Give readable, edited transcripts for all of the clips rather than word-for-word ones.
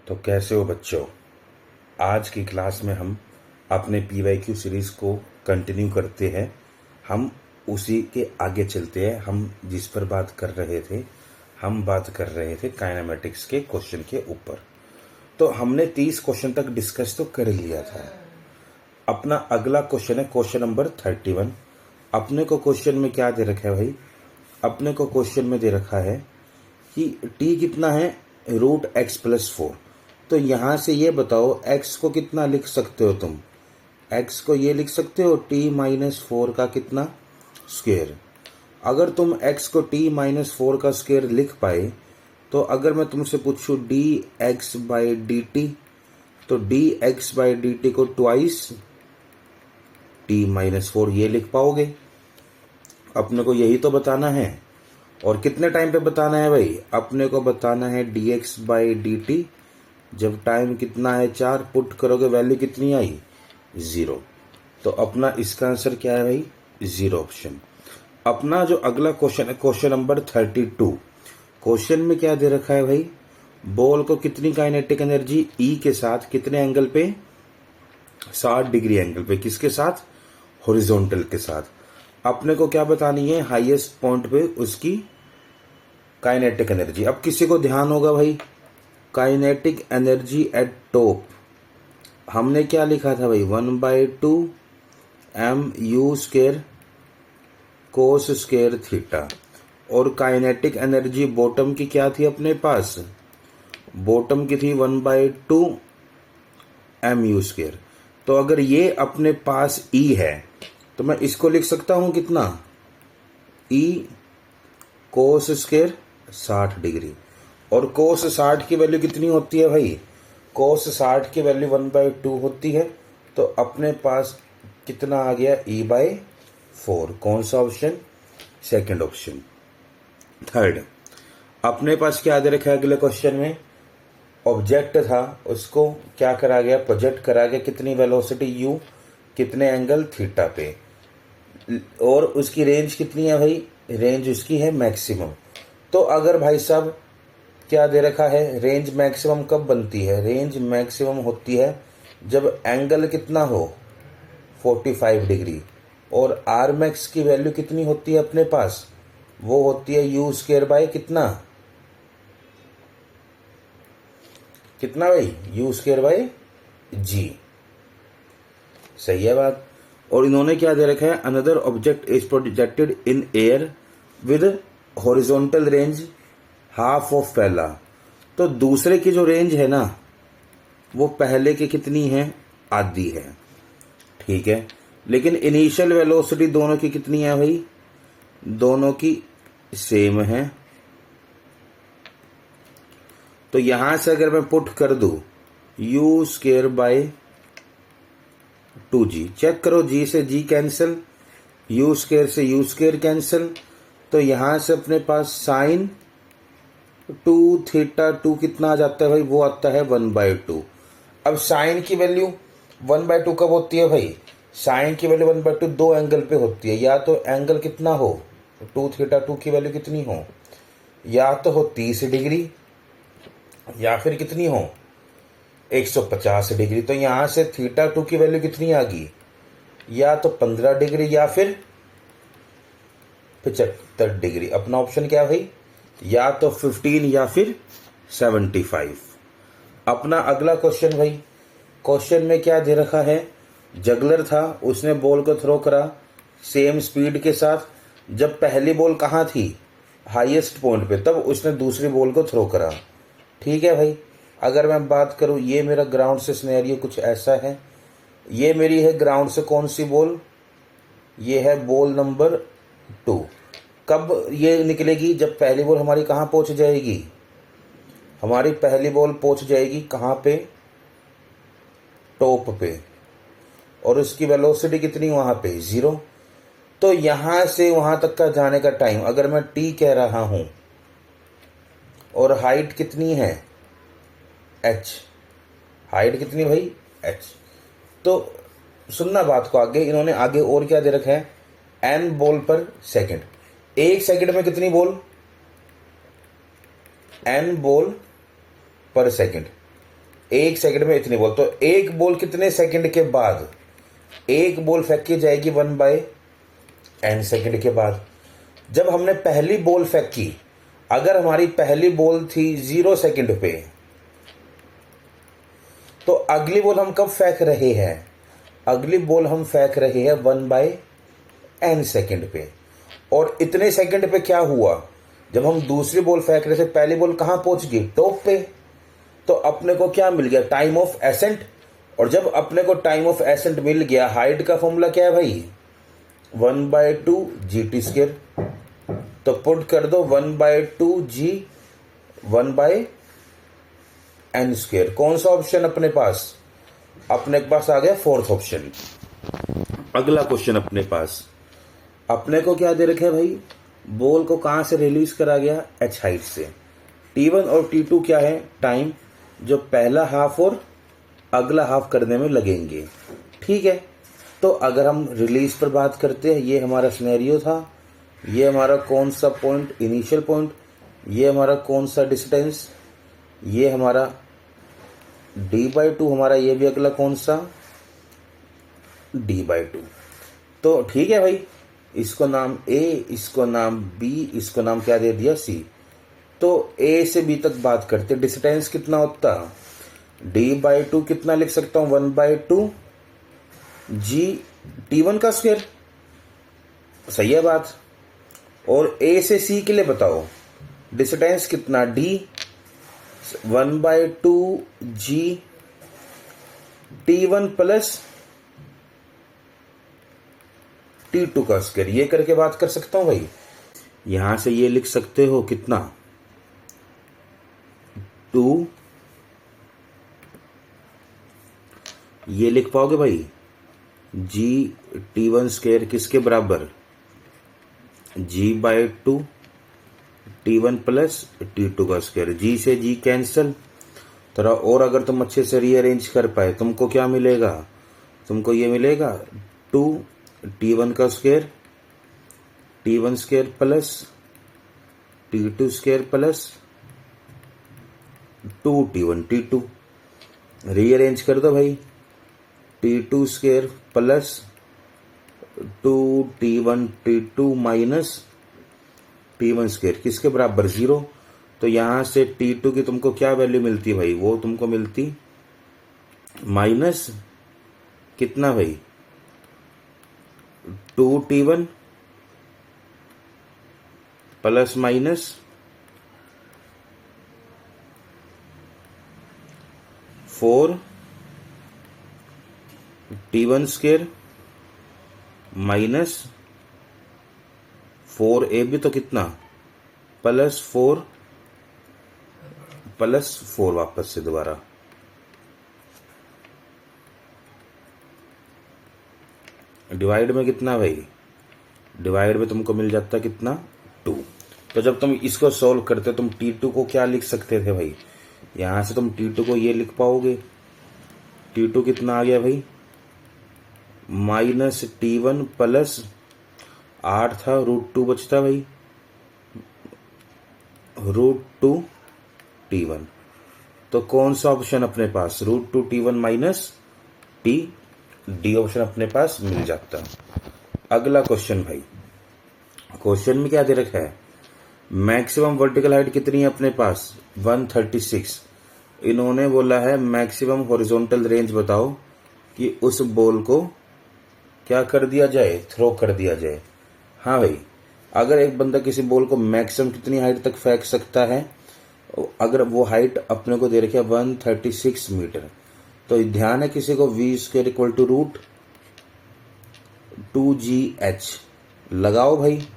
तो कैसे हो बच्चों। आज की क्लास में हम अपने पीवाईक्यू सीरीज़ को कंटिन्यू करते हैं। हम उसी के आगे चलते हैं। हम जिस पर बात कर रहे थे, हम बात कर रहे थे काइनेमेटिक्स के क्वेश्चन के ऊपर। तो हमने 30 क्वेश्चन तक डिस्कस तो कर लिया था। अपना अगला क्वेश्चन है क्वेश्चन नंबर 31। अपने को क्वेश्चन में क्या दे रखा है भाई? अपने को क्वेश्चन में दे रखा है कि t कितना है, √x+4। तो यहाँ से ये बताओ x को कितना लिख सकते हो तुम? x को ये लिख सकते हो t-4 का कितना स्क्वायर। अगर तुम x को t-4 का स्क्वायर लिख पाए तो अगर मैं तुमसे पूछूं dx/dt, तो dx/dt को ट्वाइस t-4 ये लिख पाओगे। अपने को यही तो बताना है। और कितने टाइम पे बताना है भाई? अपने को बताना है dx/dt जब टाइम कितना है 4, पुट करोगे वैल्यू कितनी आई? 0। तो अपना इसका आंसर क्या है भाई? 0 ऑप्शन। अपना जो अगला क्वेश्चन है क्वेश्चन नंबर 32। क्वेश्चन में क्या दे रखा है भाई? बॉल को कितनी काइनेटिक एनर्जी E के साथ कितने एंगल पे? 60 डिग्री एंगल पे। किसके साथ? हॉरिजॉन्टल के साथ। अपने को क्या बतानी है? हाईएस्ट पॉइंट पे उसकी काइनेटिक एनर्जी। अब किसी को ध्यान होगा भाई, काइनेटिक एनर्जी एट टॉप हमने क्या लिखा था भाई? 1/2 mu² कोस स्क्वायर थीटा। और काइनेटिक एनर्जी बॉटम की क्या थी अपने पास? बॉटम की थी 1/2 mu²। तो अगर ये अपने पास E है तो मैं इसको लिख सकता हूं कितना? E cos square 60 degree. और कोस 60 की वैल्यू कितनी होती है भाई? कोस 60 की वैल्यू 1/2 होती है। तो अपने पास कितना आ गया? E/4। कौन सा ऑप्शन? Second option. थर्ड, अपने पास क्या दे रखा है अगले क्वेश्चन में? ऑब्जेक्ट था, उसको क्या करा गया? प्रोजेक्ट करा गया। कितनी वेलोसिटी u, कितने एंगल थीटा पे, और उसकी रेंज कितनी है भाई? रेंज उसकी है मैक्सिमम। तो अगर भाई साहब क्या दे रखा है? रेंज मैक्सिमम कब बनती है? रेंज मैक्सिमम होती है जब एंगल कितना हो? 45 डिग्री। और आर मैक्स की वैल्यू कितनी होती है अपने पास? वो होती है u² कितना? कितना भाई? u²/g। सही है बात। और इन्होंने क्या दे रखा है? Another object is projected in air with horizontal range half of पहला। तो दूसरे की जो रेंज है ना, वो पहले की कितनी है? आधी है। ठीक है, लेकिन इनिशियल वेलोसिटी दोनों की कितनी है भाई? दोनों की सेम है। तो यहां से अगर मैं पुट कर दूं u²/2g, चेक करो, g से g कैंसिल, u² से u² कैंसिल। तो यहां से अपने पास साइन 2θ2 कितना आ जाता है भाई? वो आता है 1/2। अब साइन की वैल्यू 1/2 कब होती है भाई? साइन की वैल्यू 1/2 दो एंगल पे होती है। या तो एंगल कितना हो? 2θ2 की वैल्यू कितनी हो? या तो हो 30 डिग्री, या फिर कितनी हो? 150 डिग्री। तो यहां से θ2 की वैल्यू कितनी आ गई? या तो 15 डिग्री या फिर 75 डिग्री। अपना ऑप्शन क्या भाई? या तो 15 या फिर 75। अपना अगला क्वेश्चन भाई, क्वेश्चन में क्या दे रखा है? जगलर था, उसने बॉल को थ्रो करा सेम स्पीड के साथ। जब पहली बॉल कहाँ थी? हाईएस्ट पॉइंट पे, तब उसने दूसरी बॉल को थ्रो करा। ठीक है भाई। अगर मैं बात करूं, ये मेरा ग्राउंड से सिनेरियो कुछ ऐसा है। ये मेरी है ग्राउंड से कौन सी बॉल? ये है बॉल नंबर 2। कब ये निकलेगी? जब पहली बॉल हमारी कहाँ पहुंच जाएगी? हमारी पहली बॉल पहुंच जाएगी कहाँ पे? टॉप पे। और उसकी वेलोसिटी कितनी वहां पे? 0। तो यहां से वहां तक का जाने का टाइम अगर मैं t कह रहा हूं, और हाइट कितनी है? h। हाइट कितनी भाई? h। तो सुनना बात को आगे, इन्होंने आगे और क्या दे रखा है? n बॉल पर सेकंड। एक सेकंड में कितनी बॉल? n बॉल पर सेकंड। 1 सेकंड में इतनी बॉल, तो एक बॉल कितने सेकंड के बाद, एक बॉल फेंकी जाएगी 1/n सेकंड के बाद। जब हमने पहली बॉल फेंकी, अगर हमारी पहली बॉल थी 0 सेकंड पे, तो अगली बॉल हम कब फेंक रहे हैं, अगली बॉल हम फेंक रहे हैं 1/n सेकंड पे। और इतने सेकंड पे क्या हुआ, जब हम दूसरी बॉल फेंक रहे थे, पहली बॉल कहाँ पहुंच गई, टॉप पे, तो अपने को क्या मिल गया, टाइम ऑफ एसेंट। और जब अपने को टाइम ऑफ एसेंट मिल गया, हाइट का फॉर्मूला क्या है भाई, 1/2 GT²। तो पुट कर दो 1/2 G 1/n²। कौन सा ऑप्शन अपने पास, अपने पास आ गया फोर्थ ऑप्शन। अगला क्वेश्चन अपने पास, अपने को क्या दे रखा है भाई, बॉल को कहां से रिलीज करा गया, h हाइट से। T1 और T2 क्या है, टाइम जो पहला हाफ और अगला हाफ करने में लगेंगे, ठीक है। तो अगर हम रिलीज पर बात करते हैं, ये हमारा सिनेरियो था, ये हमारा कौन सा पॉइंट, इनिशियल पॉइंट, ये हमारा कौन सा डिस्टेंस, ये हमारा d/2 हमारा, ये भी अगला कौन सा d/2। तो ठीक है भाई, इसको नाम A, इसको नाम B, इसको नाम क्या दे दिया C। तो A से B तक बात करते, डिस्टेंस कितना होता, d/2 कितना लिख सकता हूं, 1/2 G T1 का स्क्वायर, सही है बात। और A से C के लिए बताओ डिस्टेंस कितना, D 1/2 G T1 plus T2 का स्क्वायर, ये करके बात कर सकता हूं भाई। यहां से ये लिख सकते हो कितना, 2, ये लिख पाओगे भाई, G T1 स्क्वायर किसके बराबर, G/2 T1 प्लस T2 का स्क्वायर। G से G कैंसिल, थोड़ा और अगर तुम अच्छे से रीअरेंज कर पाए, तुमको क्या मिलेगा, तुमको ये मिलेगा 2 T1 का square, T1 square plus T2 square plus 2 T1 T2। Rearrange कर दो भाई, T2 square plus 2 T1 T2 minus T1 square किसके बराबर, 0। तो यहां से T2 की तुमको क्या वैल्यू मिलती भाई, वो तुमको मिलती माइनस कितना भाई, 2 T1 plus minus 4 T1 square minus 4A भी तो कितना, प्लस 4 वापस से दोबारा, डिवाइड में कितना भाई, डिवाइड में तुमको मिल जाता कितना, 2। तो जब तुम इसको सॉल्व करते तुम T2 को क्या लिख सकते थे भाई, यहां से तुम T2 को ये लिख पाओगे, T2 कितना आ गया भाई, माइनस T1 प्लस 8 था, √2 बचता भाई, √2 T1। तो कौन सा ऑप्शन अपने पास, √2 T1 minus T, D option अपने पास मिल जाता। अगला क्वेश्चन भाई, क्वेश्चन में क्या दे रखा है, मैक्सिमम वर्टिकल हाइट कितनी है अपने पास, 136। इन्होंने बोला है मैक्सिमम हॉरिजॉन्टल रेंज बताओ कि उस बॉल को क्या कर दिया जाए, थ्रो कर दिया जाए। हाँ भाई, अगर एक बंदा किसी बॉल को मैक्सिमम कितनी हाइट तक फेंक सकता है, अगर वो हाइट अपने को दे रखी है 136 मीटर, तो ध्यान है किसी को v² इक्वल टू √2GH लगाओ भाई,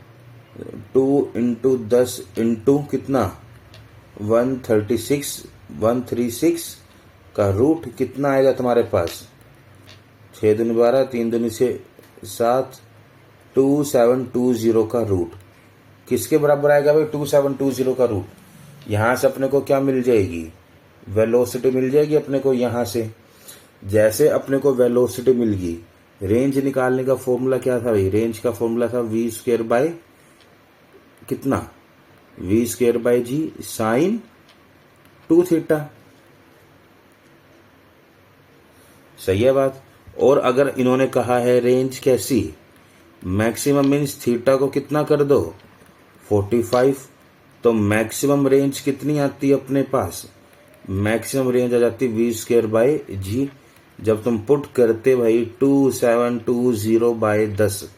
2 × 10 इंटू कितना 136 का रूट कितना आएगा तुम्हारे पास, 6 दूनी 12, 3 दूनी 7, 2720 का रूट किसके बराबर आएगा भाई, 2720 का रूट। यहां से अपने को क्या मिल जाएगी, वेलोसिटी मिल जाएगी अपने को। यहां से जैसे अपने को वेलोसिटी मिल गई, रेंज निकालने का फॉर्मूला क्या था भाई, रेंज का फॉर्मूला था v² बाय कितना, v² bye g sign 2 theta. सही है बात। और अगर इन्होंने कहा है रेंज कैसी, मैक्सिमम मीन्स थीटा को कितना कर दो 45, तो मैक्सिमम रेंज कितनी आती है अपने पास, मैक्सिमम रेंज आ जाती है v²/g। जब तुम पुट करते भाई 2720/10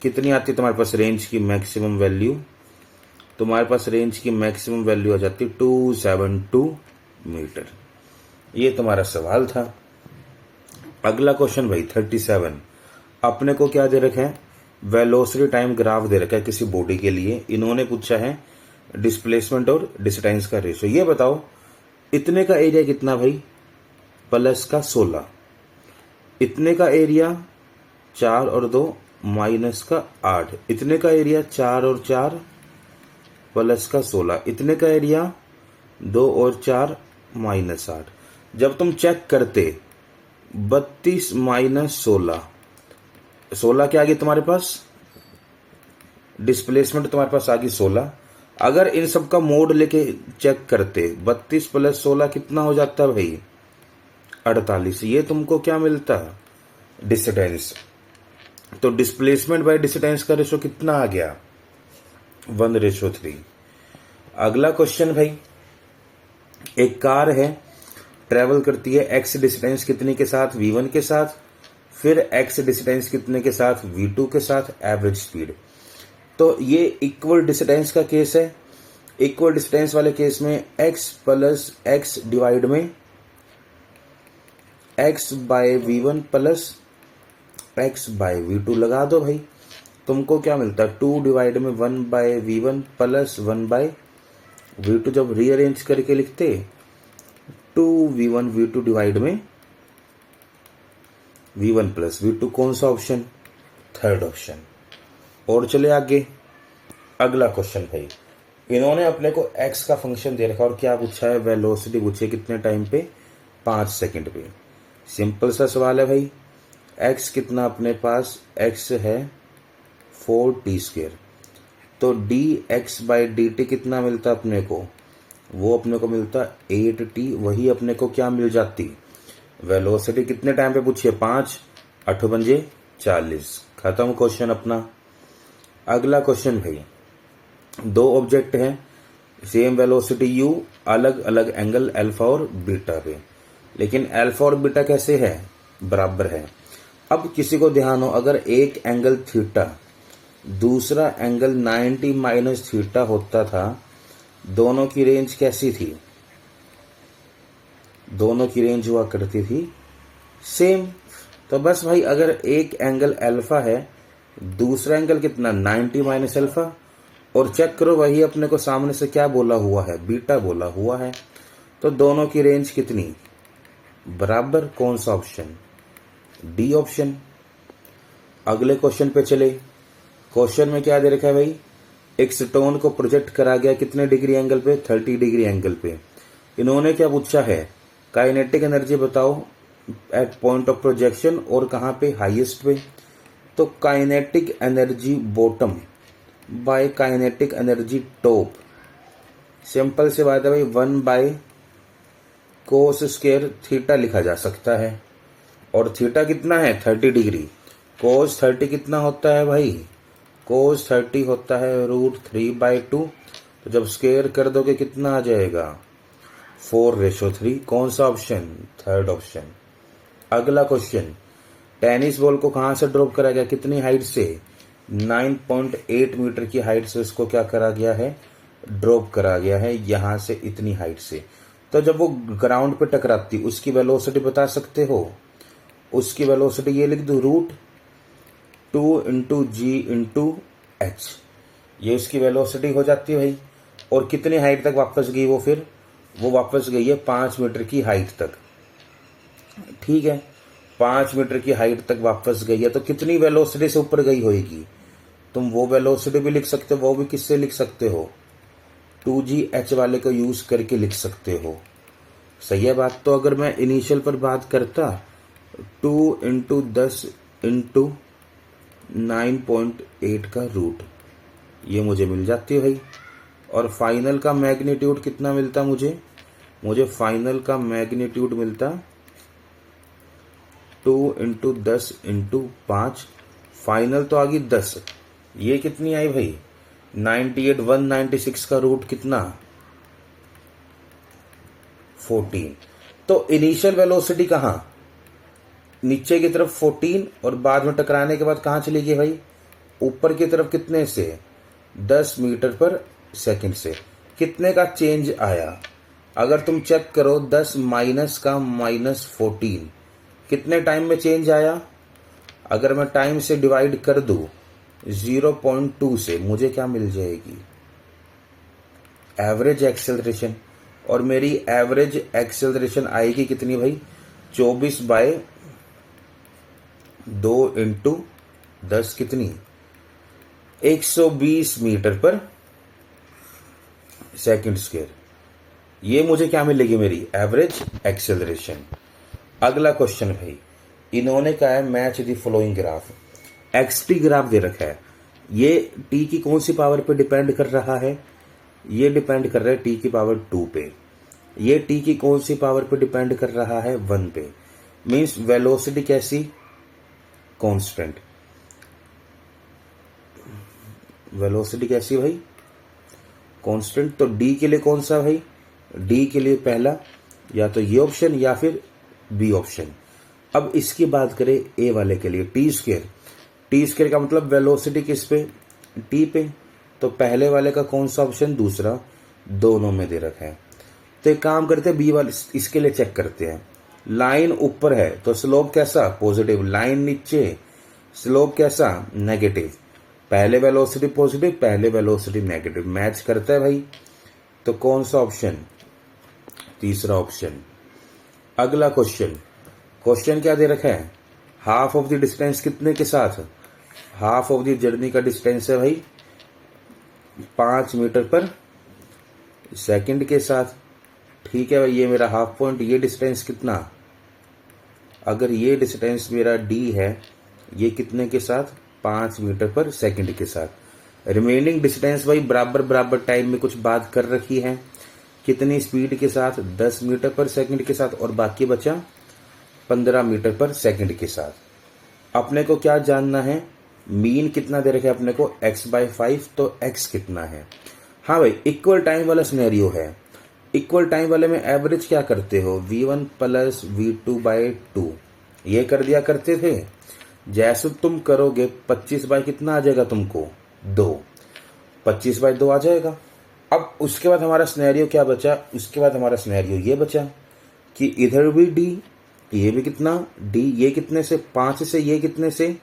कितनी आती है तुम्हारे पास रेंज की मैक्सिमम वैल्यू, तुम्हारे पास रेंज की मैक्सिमम वैल्यू आ जाती 272 मीटर। ये तुम्हारा सवाल था। अगला क्वेश्चन भाई 37, अपने को क्या दे रखा है, वेलोसिटी टाइम ग्राफ दे रखा है किसी बॉडी के लिए। इन्होंने पूछा है डिस्प्लेसमेंट और डिस्टेंस का रेशो। ये बताओ इतने का एरिया कितना भाई, प्लस का 16, इतने का एरिया 4 और 2 माइनस का 8, इतने का एरिया 4 और 4 प्लस का 16, इतने का एरिया 2 और 4 माइनस 8। जब तुम चेक करते 32 माइनस 16, 16 क्या आ गई तुम्हारे पास, डिस्प्लेसमेंट तुम्हारे पास आ गई 16। अगर इन सब का मोड लेके चेक करते 32 प्लस 16 कितना हो जाता भाई 48। ये तुमको क्या मिलता, डिस्टेंस। तो डिस्प्लेसमेंट बाय डिस्टेंस का रेशो कितना आ गया 1:3। अगला क्वेश्चन भाई, एक कार है ट्रेवल करती है x डिस्टेंस कितने के साथ, v1 के साथ, फिर x डिस्टेंस कितने के साथ, v2 के साथ, एवरेज स्पीड। तो ये इक्वल डिस्टेंस का केस है। इक्वल डिस्टेंस वाले केस में x प्लस x डिवाइड में x by v1 plus x by v2 लगा दो भाई, तुमको क्या मिलता है 2 डिवाइड में 1 bye v1 plus 1 bye v2। जब रीअरेंज करके लिखते 2v1 v2 डिवाइड में v1 प्लस v2। कौन सा ऑप्शन, थर्ड ऑप्शन। और चले आगे, अगला क्वेश्चन भाई, इन्होंने अपने को x का फंक्शन दे रखा और क्या पूछा है, वेलोसिटी पूछी है कितने टाइम पे, 5 सेकंड पे। सिंपल सा सवाल है भाई, x कितना अपने पास, x है 4t², तो dx/dt कितना मिलता अपने को, वो अपने को मिलता 8t। वही अपने को क्या मिल जाती, वेलोसिटी कितने टाइम पे पूछिए 5, 8 पंजे 40। खत्म क्वेश्चन अपना। अगला क्वेश्चन भाई, दो ऑब्जेक्ट हैं सेम वेलोसिटी u, अलग अलग एंगल अल्फा और बीटा पे, लेकिन अल्फा और बीटा कैसे है, बराबर है। अब किसी को ध्यान हो, अगर एक एंगल थीटा दूसरा एंगल 90 माइनस थीटा होता था, दोनों की रेंज कैसी थी, दोनों की रेंज हुआ करती थी सेम। तो बस भाई अगर एक एंगल अल्फा है, दूसरा एंगल कितना 90 माइनस अल्फा, और चेक करो वही अपने को सामने से क्या बोला हुआ है, बीटा बोला हुआ है, तो दोनों की रेंज कितनी, बराबर। कौन सा ऑप्शन, डी ऑप्शन। अगले क्वेश्चन पे चले। क्वेश्चन में क्या दे रखा है भाई, एक स्टोन को प्रोजेक्ट करा गया कितने डिग्री एंगल पे, 30 डिग्री एंगल पे। इन्होंने क्या पूछा है, काइनेटिक एनर्जी बताओ एट पॉइंट ऑफ प्रोजेक्शन और कहाँ पे, हाईएस्ट पे। तो kinetic energy bottom by kinetic energy top, simple से बात है भाई 1/cos² थीटा लिखा जा सकता है। और थीटा कितना है 30 डिग्री, cos 30 कितना होता है भाई, cos 30 होता है √3/2। तो जब स्क्वायर कर दोगे कितना आ जाएगा 4:3। कौन सा ऑप्शन, थर्ड ऑप्शन। अगला क्वेश्चन, टेनिस बॉल को कहां से ड्रॉप करा गया, कितनी हाइट से, 9.8 मीटर की हाइट से उसको क्या करा गया है, ड्रॉप करा गया है, यहां से इतनी हाइट से। तो जब वो ग्राउंड पे टकराती उसकी वेलोसिटी बता सकते हो, उसकी वेलोसिटी ये लिख दो √2 × g × h, ये उसकी वेलोसिटी हो जाती है भाई। और कितनी हाइट तक वापस गई वो, फिर वो वापस गई है 5 मीटर की हाइट तक, ठीक है, 5 मीटर की हाइट तक वापस गई है। तो कितनी वेलोसिटी से ऊपर गई होगी, तुम वो वेलोसिटी भी लिख सकते हो, वो भी किससे लिख सकते हो, 2gh वाले को यूज करके लिख सकते हो। सही है बात। तो अगर मैं इनिशियल पर बात करता 2 × 10 × 9.8 का रूट, ये मुझे मिल जाती है भाई। और फाइनल का मैग्नीट्यूड कितना मिलता मुझे फाइनल का मैग्नीट्यूड मिलता 2 × 10 × 5, फाइनल तो आ गई 10। ये कितनी आई भाई? 98। 196 का रूट कितना? 14। तो इनिशियल वेलोसिटी कहाँ? नीचे की तरफ 14 और बाद में टकराने के बाद कहाँ चली गई भाई? ऊपर की तरफ कितने से? 10 मीटर पर सेकंड से। कितने का चेंज आया? अगर तुम चेक करो 10 माइनस का -14 कितने टाइम में चेंज आया? अगर मैं टाइम से डिवाइड कर दूं 0.2 से, मुझे क्या मिल जाएगी? Average acceleration. और मेरी एवरेज एक्सेलरेशन आएगी कितनी भाई? 24/2 × 10 कितनी? 120 मीटर पर सेकंड स्क्वायर। ये मुझे क्या मिलेगी? मेरी एवरेज एक्सेलरेशन। अगला क्वेश्चन भाई, इन्होंने कहा है match the following graph. XT graph दे रखा है। ये टी की कौन सी पावर पे डिपेंड कर रहा है? ये डिपेंड कर रहा है टी की पावर 2 पे। ये टी की कौन सी पावर पे डिपेंड कर रहा है? 1 पे। मींस वेलोसिटी कैसी? कांस्टेंट। वेलोसिटी कैसी भाई? कांस्टेंट। तो डी के लिए कौन सा भाई? डी के लिए पहला या तो ये ऑप्शन या फिर बी ऑप्शन। अब इसकी बात करें ए वाले के लिए, टी स्क्वायर। टी स्क्वायर का मतलब वेलोसिटी किस पे? टी पे। तो पहले वाले का कौन सा ऑप्शन? दूसरा। दोनों में दे रखा है। तो एक काम करते हैं, बी वाले इसके लिए चेक करते हैं। लाइन ऊपर है तो स्लोप कैसा? पॉजिटिव। लाइन नीचे, स्लोप कैसा? नेगेटिव। पहले वेलोसिटी पॉजिटिव, पहले वेलोसिटी नेगेटिव। मैच करता है भाई। तो कौन सा ऑप्शन? तीसरा ऑप्शन। अगला क्वेश्चन। क्वेश्चन क्या दे रखा है? हाफ ऑफ द डिस्टेंस कितने के साथ? हाफ ऑफ द जर्नी का डिस्टेंस है भाई 5 मीटर पर सेकंड के साथ। ठीक है भाई, ये मेरा हाफ पॉइंट। ये डिस्टेंस कितना? अगर ये डिस्टेंस मेरा डी है, ये कितने के साथ? 5 मीटर पर सेकंड के साथ। रिमेनिंग डिस्टेंस भाई बराबर बराबर टाइम में कुछ बात कर रखी है। कितनी स्पीड के साथ? 10 मीटर पर सेकंड के साथ, और बाकी बचा 15 मीटर पर सेकंड के साथ। अपने को क्या जानना है? मीन कितना दे रखा है अपने को? x/5। तो x कितना है? हाँ भाई, इक्वल टाइम वाला सिनेरियो है। इक्वल टाइम वाले में एवरेज क्या करते हो? v1 + v2/2 ये कर दिया करते थे। जैसे तुम करोगे 25 बाय कितना आ जाएगा तुमको? 2। 25/2 आ जाएगा। अब उसके बाद हमारा सिनेरियो क्या बचा? उसके बाद हमारा सिनेरियो ये बचा कि इधर भी डी, ये भी कितना? डी। ये कितने से? 5 से। ये कितने से?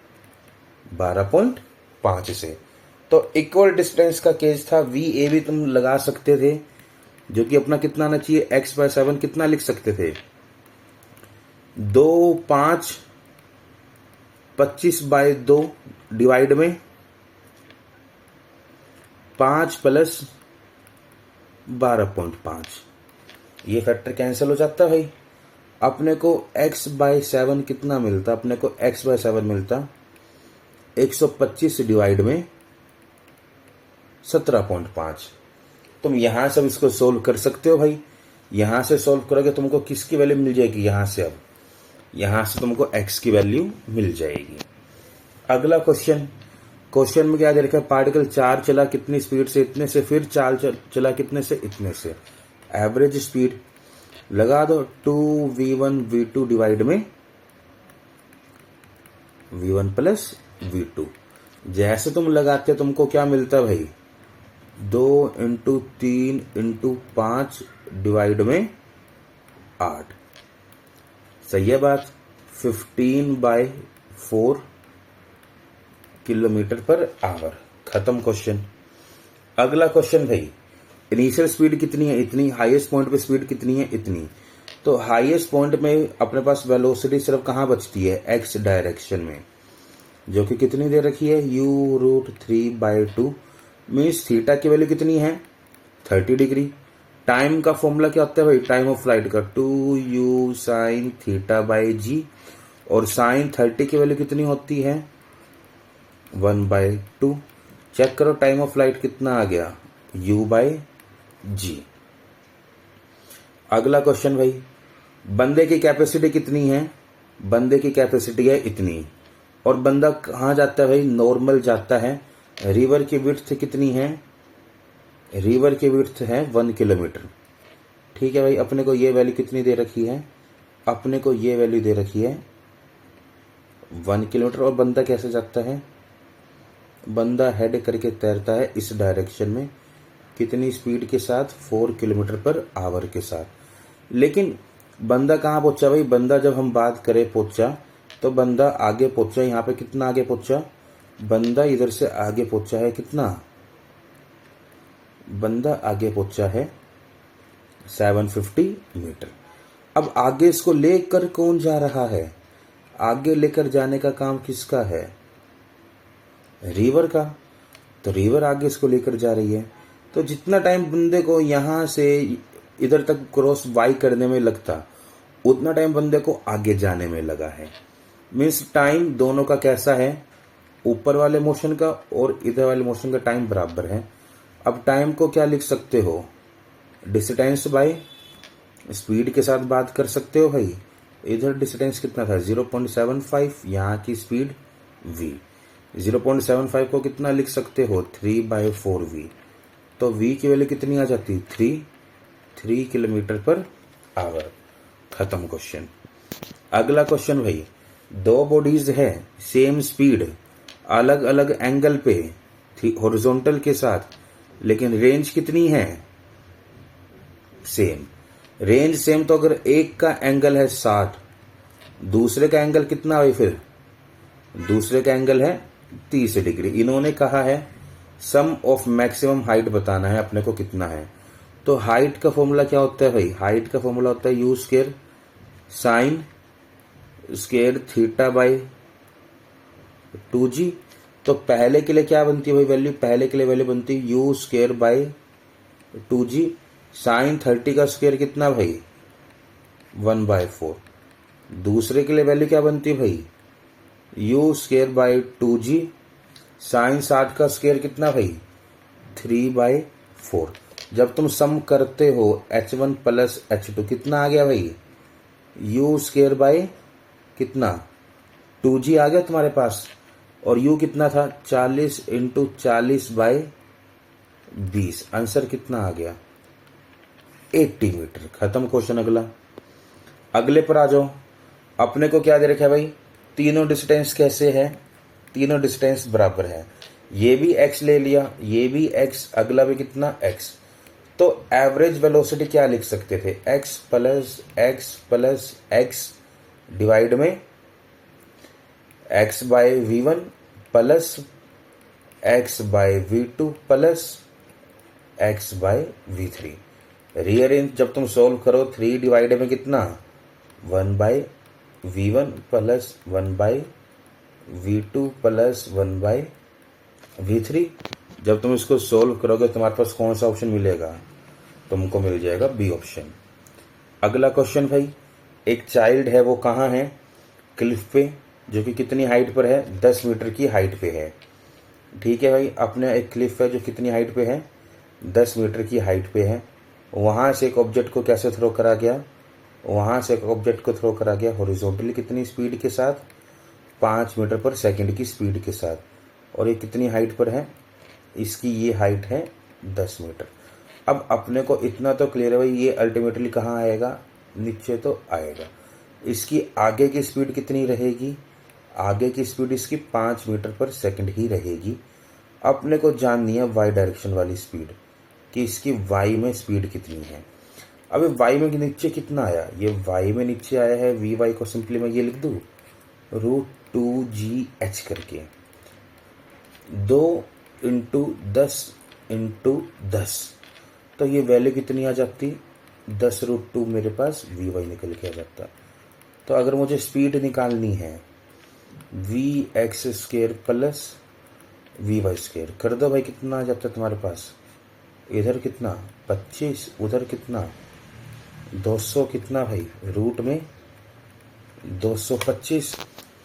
12.5 से। तो इक्वल डिस्टेंस का केस था। वी ए भी तुम लगा सकते थे, जो कि अपना कितना आना चाहिए? x/7 कितना लिख सकते थे? 2, 5, 25/2 डिवाइड में 5 + 12.5। ये फैक्टर कैंसिल हो जाता भाई। अपने को x/7 कितना मिलता? अपने को x/7 मिलता 125 डिवाइड में 17.5। तुम यहां से अब इसको सोल्व कर सकते हो भाई। यहां से सोल्व करोगे तुमको किसकी वैल्यू मिल जाएगी? यहां से, अब यहां से तुमको x की वैल्यू मिल जाएगी। अगला क्वेश्चन। क्वेश्चन में क्या दे रखा है? पार्टिकल 4 चला कितनी स्पीड से? इतने से। फिर 4 चला कितने से? इतने से। एवरेज स्पीड लगा दो 2v1 v2 डिवाइड में v1 + v2। जैसे तुम लगाते हो तुमको क्या मिलता है भाई? 2 × 3 × 5 डिवाइड में 8। सही है बात? 15/4 किलोमीटर पर आवर। खत्म क्वेश्चन। अगला क्वेश्चन भाई, इनिशियल स्पीड कितनी है? इतनी। हाईएस्ट पॉइंट पे स्पीड कितनी है? इतनी। तो हाईएस्ट पॉइंट में अपने पास वेलोसिटी सिर्फ कहाँ बचती है? एक्स डायरेक्शन में, जो कि कितनी दे रखी है? u√3/2। मीन्स थीटा की वैल्यू कितनी है? 30 डिग्री। टाइम का फॉर्मूला क्या होता है भाई? टाइम ऑफ फ्लाइट का 2u sin θ/g। और साइन 30 की वैल्यू कितनी होती है? 1/2। चेक करो टाइम ऑफ फ्लाइट कितना आ गया? u/g। अगला क्वेश्चन भाई, बंदे की कैपेसिटी कितनी है? बंदे की कैपेसिटी है इतनी, और बंदा कहाँ जाता है भाई, नॉर्मल जाता है। रिवर की विड्थ कितनी है, रिवर की विड्थ है 1 किलोमीटर। ठीक है भाई, अपने को ये वैल्यू कितनी दे रखी है, अपने को ये वैल्यू दे रखी है 1 किलोमीटर। और बंदा कैसे जाता है, बंदा हेड करके तैरता है इस डायरेक्शन में, कितनी स्पीड के साथ, 4 किलोमीटर पर आवर के साथ। लेकिन बंदा कहाँ पहुंचा भाई, बंदा जब हम बात करें पहुंचा, तो बंदा आगे पहुंचा, यहाँ पे कितना आगे पहुंचा, बंदा इधर से आगे पहुंचा है कितना, बंदा आगे पहुंचा है 750 मीटर। अब आगे इसको लेकर कौन जा रहा है, आगे लेकर जाने का काम किसका है, रिवर का। तो रिवर आगे इसको लेकर जा रही है। तो जितना टाइम बंदे को यहां से इधर तक क्रॉस वाई करने में लगता, उतना टाइम बंदे को आगे जाने में लगा है। मीन्स टाइम दोनों का कैसा है, ऊपर वाले मोशन का और इधर वाले मोशन का टाइम बराबर है। अब टाइम को क्या लिख सकते हो, डिस्टेंस बाय स्पीड के साथ बात कर सकते हो भाई। इधर डिस्टेंस कितना था 0.75, यहाँ की स्पीड v, 0.75 को कितना लिख सकते हो 3/4v। तो v की वैल्यू कितनी आ जाती, 3 किलोमीटर पर आवर। खत्म क्वेश्चन। अगला क्वेश्चन भाई, दो बॉडीज है सेम स्पीड, अलग अलग एंगल पे हॉरिजॉन्टल के साथ, लेकिन रेंज कितनी है सेम। रेंज सेम तो अगर एक का एंगल है 60, दूसरे का एंगल कितना है, फिर दूसरे का एंगल है 30 डिग्री। इन्होंने कहा है सम ऑफ मैक्सिमम हाइट बताना है अपने को कितना है। तो हाइट का फॉर्मूला क्या होता है भाई, हाइट का फॉर्मूला होता है you square sine square theta by 2g। तो पहले के लिए क्या बनती है भाई वैल्यू, पहले के लिए वैल्यू बनती है you square by 2g। Sign 30 का स्क्वायर कितना भाई 1/4। दूसरे के लिए वैल्यू क्या बनती है भाई you square by 2g। Sign 60 का स्क्वायर कितना भाई 3/4। जब तुम सम करते हो h1 प्लस h2 कितना आ गया भाई, यू स्क्वायर बाई कितना 2g आ गया तुम्हारे पास, और u कितना था 40 × 40/20। आंसर कितना आ गया 80 मीटर। खत्म क्वेश्चन। अगले पर आ जाओ। अपने को क्या दे रखा है भाई, तीनों डिस्टेंस कैसे है, तीनों डिस्टेंस बराबर है। ये भी x ले लिया, ये भी x, अगला भी कितना x। तो एवरेज वेलोसिटी क्या लिख सकते थे, x प्लस x डिवाइड में x/v1 plus x/v2 plus x/v3। Rearrange जब तुम सोल्व करो 3 डिवाइड में कितना 1/v1 plus 1/v2 plus 1/v3। जब तुम इसको सोल्व करोगे तुम्हारे पास कौन सा ऑप्शन मिलेगा, तुमको मिल जाएगा बी ऑप्शन। अगला क्वेश्चन भाई, एक चाइल्ड है, वो कहाँ है, क्लिफ पे, जो कि कितनी हाइट पर है 10 मीटर की हाइट पे है। ठीक है भाई, अपने एक क्लिफ है जो कितनी हाइट पे है 10 मीटर की हाइट पे है। वहाँ से एक ऑब्जेक्ट को कैसे थ्रो करा गया, वहाँ से एक ऑब्जेक्ट को थ्रो करा गया हॉरिजॉन्टली कितनी स्पीड के साथ 5 मीटर पर सेकंड की स्पीड के साथ। और ये कितनी हाइट पर है, इसकी ये हाइट है 10 मीटर। अब अपने को इतना तो क्लियर है भाई, ये अल्टीमेटली कहाँ आएगा, नीचे तो आएगा। इसकी आगे की स्पीड कितनी रहेगी, आगे की स्पीड इसकी 5 मीटर पर सेकंड ही रहेगी। अपने को जाननी है वाई डायरेक्शन वाली स्पीड, कि इसकी वाई में स्पीड कितनी है। अब वाई में नीचे कितना आया, ये वाई में नीचे आया है, वी वाई को सिंपली मैं ये लिख दूँ √2gh करके, 2 × 10 × 10। तो ये वैल्यू कितनी आ जाती 10√2, मेरे पास वी वाई निकल के आ जाता। तो अगर मुझे स्पीड निकालनी है vx² प्लस vy² कर दो भाई, कितना आ जाता है तुम्हारे पास, इधर कितना 25, उधर कितना 200, कितना भाई रूट में 225।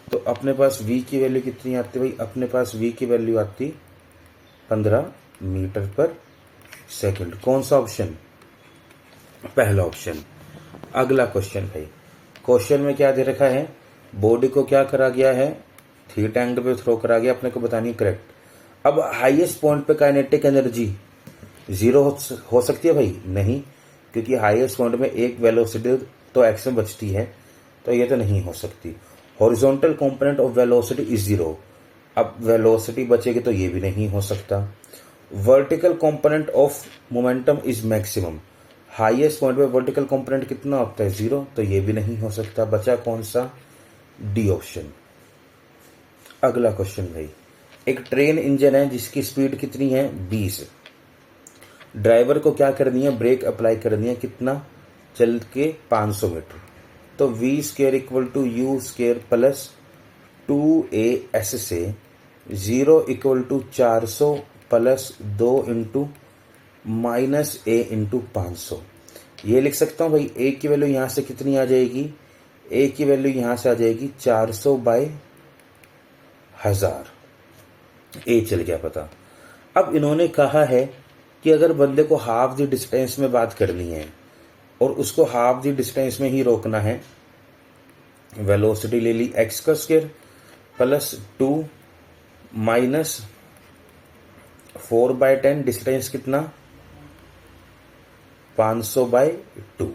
तो अपने पास v की वैल्यू कितनी आती भाई, अपने पास v की वैल्यू आती 15 मीटर पर सेकंड। कौन सा ऑप्शन, पहला ऑप्शन। अगला क्वेश्चन भाई, क्वेश्चन में क्या दे रखा है, बॉडी को क्या करा गया है, थीटा एंगल पे थ्रो करा गया, अपने को बतानी है करेक्ट। अब हाईएस्ट पॉइंट पे काइनेटिक एनर्जी जीरो हो सकती है भाई? नहीं, क्योंकि हाईएस्ट पॉइंट में एक वेलोसिटी तो एक्स में बचती है, तो ये तो नहीं हो सकती। Horizontal component of velocity is zero, अब वेलोसिटी बचेगी तो ये भी नहीं हो सकता। Vertical component of momentum is maximum, highest point पे वर्टिकल कंपोनेंट कितना होता है, जीरो, तो ये भी नहीं हो सकता। बचा कौन सा, डी ऑप्शन। अगला क्वेश्चन भाई, एक ट्रेन इंजन है जिसकी स्पीड कितनी है, 20। ड्राइवर को क्या करनी है, ब्रेक अप्लाई करनी है, कितना, चल के 500 मीटर। तो v square equal to u square plus 2AS से 0 equal to 400 plus 2 into minus A into 500। ये लिख सकता हूँ भाई, A की वैल्यू यहाँ से कितनी आ जाएगी, A की वैल्यू यहाँ से आ जाएगी 400/1000। A चल गया पता। अब इन्होंने कहा है कि अगर बंदे को हाफ द डिस्टेंस में बात करनी है और उसको हाफ द डिस्टेंस में ही रोकना है, वेलोसिटी ले ली x का स्क्वायर प्लस 2 माइनस 4/10, डिस्टेंस कितना, 500/2।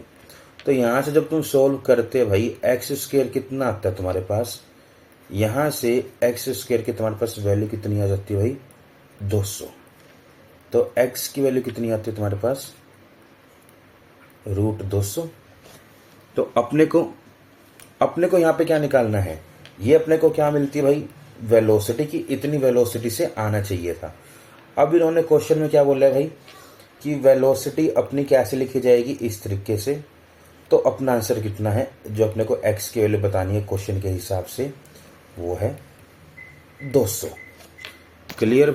तो यहां से जब तुम सोल्व करते भाई, एक्स स्क्वायर कितना आता है तुम्हारे पास, यहां से एक्स स्क्वायर की तुम्हारे पास वैल्यू कितनी आ जाती है भाई, 200। तो x की वैल्यू कितनी आती है तुम्हारे पास, √200। तो अपने को यहाँ पे क्या निकालना है, ये अपने को क्या मिलती है भाई, वेलोसिटी की इतनी वेलोसिटी से आना चाहिए था। अब इन्होंने क्वेश्चन में क्या बोला है भाई कि वेलोसिटी अपनी कैसे लिखी जाएगी, इस तरीके से। तो अपना आंसर कितना है, जो अपने को x की वैल्यू बतानी है क्वेश्चन के हिसाब से, वो है 200। क्लियर।